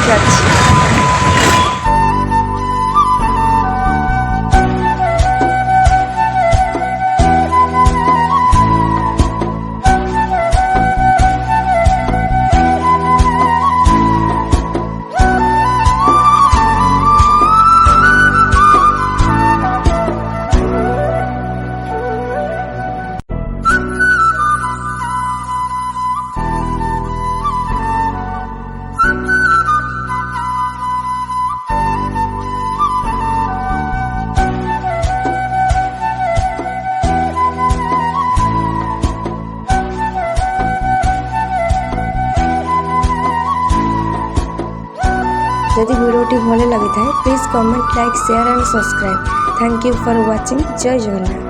যাচ্ছি। जदि वीडियोटी भल लगी था please comment like share and subscribe. Thank you for watching. जय जगन्नाथ।